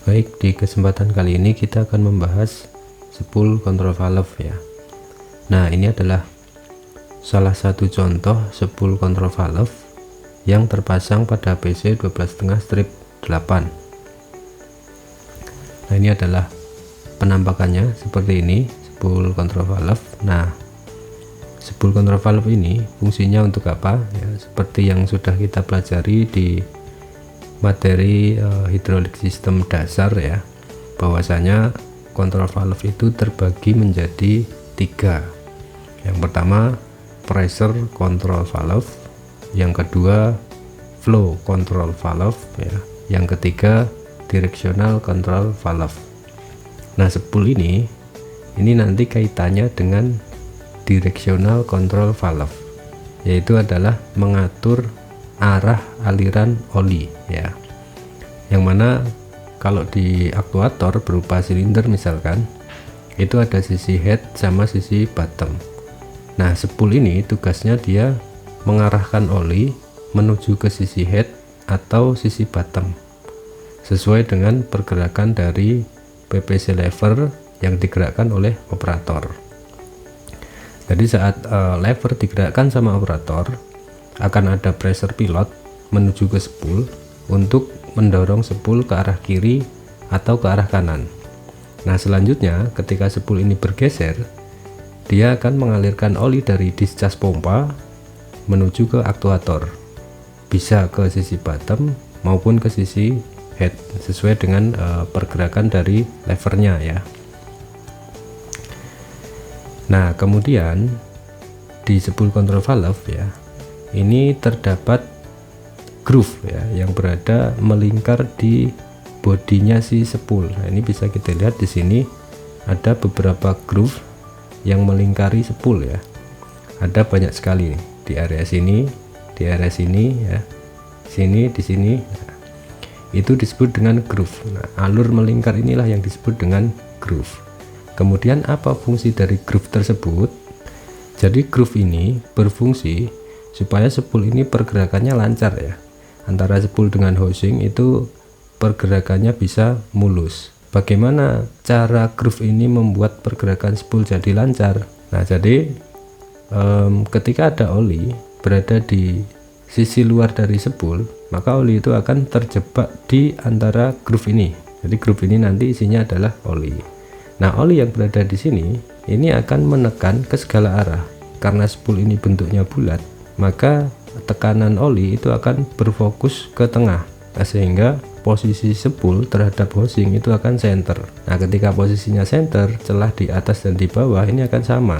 Baik, di kesempatan kali ini kita akan membahas spool control valve ya. Nah, ini adalah salah satu contoh spool control valve yang terpasang pada PC 12,5/8. Nah, ini adalah penampakannya seperti ini, spool control valve. Nah, spool control valve ini fungsinya untuk apa? Ya, seperti yang sudah kita pelajari di materi hidrolik sistem dasar ya, bahwasanya control valve itu terbagi menjadi 3. Yang pertama pressure control valve, yang kedua flow control valve ya, yang ketiga directional control valve. Nah, spool ini nanti kaitannya dengan directional control valve, yaitu adalah mengatur arah aliran oli ya, yang mana kalau di aktuator berupa silinder misalkan, itu ada sisi head sama sisi bottom. Nah, spool ini tugasnya dia mengarahkan oli menuju ke sisi head atau sisi bottom sesuai dengan pergerakan dari PPC lever yang digerakkan oleh operator. Jadi saat lever digerakkan sama operator, akan ada pressure pilot menuju ke spool untuk mendorong spool ke arah kiri atau ke arah kanan. Nah, selanjutnya ketika spool ini bergeser, dia akan mengalirkan oli dari discharge pompa menuju ke aktuator, bisa ke sisi bottom maupun ke sisi head sesuai dengan pergerakan dari levernya ya. Nah, kemudian di spool control valve ya, ini terdapat groove ya yang berada melingkar di bodinya si spool. Nah, ini bisa kita lihat di sini ada beberapa groove yang melingkari spool ya. Ada banyak sekali nih, di area sini, di area sini ya, sini, di sini. Nah, itu disebut dengan groove. Nah, alur melingkar inilah yang disebut dengan groove. Kemudian apa fungsi dari groove tersebut? Jadi groove ini berfungsi supaya spool ini pergerakannya lancar ya. Antara spool dengan housing itu pergerakannya bisa mulus. Bagaimana cara groove ini membuat pergerakan spool jadi lancar? Nah, jadi ketika ada oli berada di sisi luar dari spool, maka oli itu akan terjebak di antara groove ini. Jadi groove ini nanti isinya adalah oli. Nah, oli yang berada di sini ini akan menekan ke segala arah. Karena spool ini bentuknya bulat, maka tekanan oli itu akan berfokus ke tengah. Nah, sehingga posisi spool terhadap housing itu akan center. Nah, ketika posisinya center, celah di atas dan di bawah ini akan sama.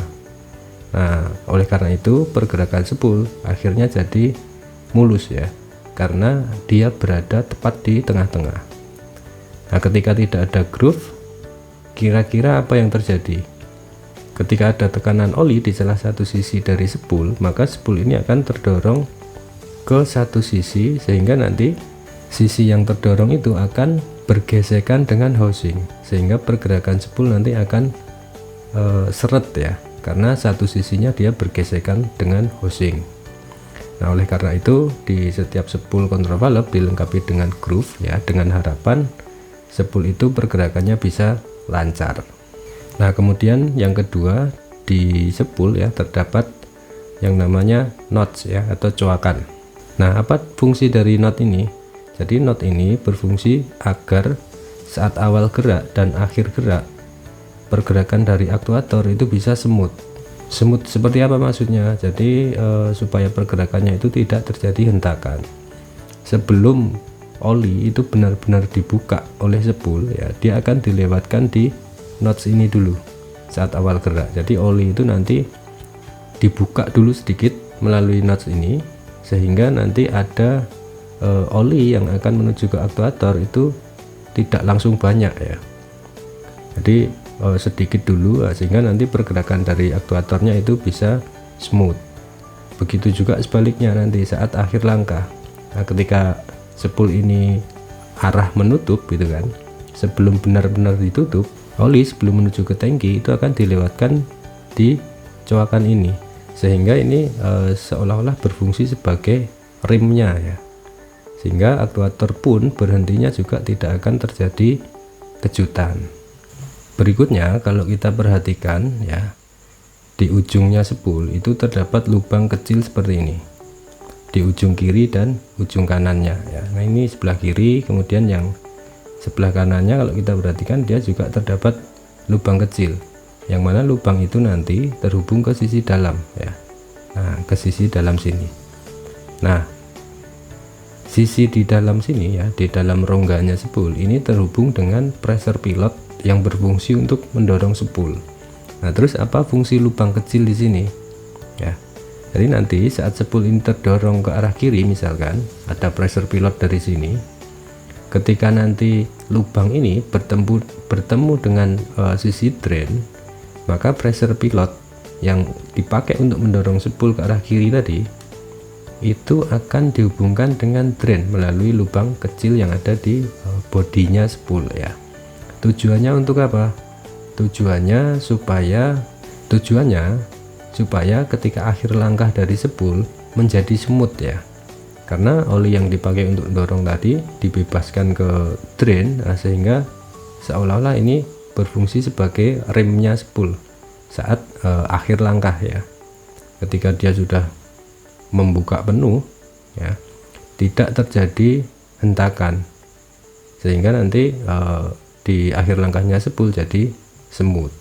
Nah, oleh karena itu pergerakan spool akhirnya jadi mulus ya, karena dia berada tepat di tengah-tengah. Nah, ketika tidak ada groove, kira-kira apa yang terjadi? Ketika ada tekanan oli di salah satu sisi dari spool, maka spool ini akan terdorong ke satu sisi, sehingga nanti sisi yang terdorong itu akan bergesekan dengan housing, sehingga pergerakan spool nanti akan seret ya, karena satu sisinya dia bergesekan dengan housing. Nah, oleh karena itu di setiap spool control valve dilengkapi dengan groove ya, dengan harapan spool itu pergerakannya bisa lancar. Nah, kemudian yang kedua, di spool ya terdapat yang namanya nots ya, atau coakan. Nah, apa fungsi dari knot ini? Jadi knot ini berfungsi agar saat awal gerak dan akhir gerak, pergerakan dari aktuator itu bisa smooth. Smooth seperti apa maksudnya? Jadi supaya pergerakannya itu tidak terjadi hentakan. Sebelum oli itu benar-benar dibuka oleh spool ya, dia akan dilewatkan di nots ini dulu saat awal gerak. Jadi oli itu nanti dibuka dulu sedikit melalui nots ini, sehingga nanti ada oli yang akan menuju ke aktuator itu tidak langsung banyak ya. Jadi sedikit dulu sehingga nanti pergerakan dari aktuatornya itu bisa smooth. Begitu juga sebaliknya nanti saat akhir langkah. Nah, ketika spool ini arah menutup gitu kan, sebelum benar-benar ditutup, oli sebelum menuju ke tangki itu akan dilewatkan di coakan ini, sehingga ini seolah-olah berfungsi sebagai rimnya ya, sehingga aktuator pun berhentinya juga tidak akan terjadi kejutan. Berikutnya kalau kita perhatikan ya, di ujungnya spool itu terdapat lubang kecil seperti ini di ujung kiri dan ujung kanannya ya. Nah ini sebelah kiri, kemudian yang sebelah kanannya kalau kita perhatikan dia juga terdapat lubang kecil, yang mana lubang itu nanti terhubung ke sisi dalam ya. Nah ke sisi dalam sini. Nah sisi di dalam sini ya, di dalam rongganya spool ini terhubung dengan pressure pilot yang berfungsi untuk mendorong spool. Nah terus apa fungsi lubang kecil di sini ya? Jadi nanti saat spool ini terdorong ke arah kiri, misalkan ada pressure pilot dari sini, ketika nanti lubang ini bertemu dengan sisi drain, maka pressure pilot yang dipakai untuk mendorong spool ke arah kiri tadi itu akan dihubungkan dengan drain melalui lubang kecil yang ada di bodinya spool ya. Tujuannya untuk apa? Tujuannya supaya ketika akhir langkah dari spool menjadi smooth ya, karena oli yang dipakai untuk dorong tadi dibebaskan ke drain, nah, sehingga seolah-olah ini berfungsi sebagai remnya spool saat akhir langkah ya. Ketika dia sudah membuka penuh ya, tidak terjadi hentakan, sehingga nanti di akhir langkahnya spool jadi smooth.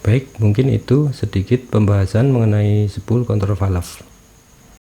Baik, mungkin itu sedikit pembahasan mengenai spool control valve.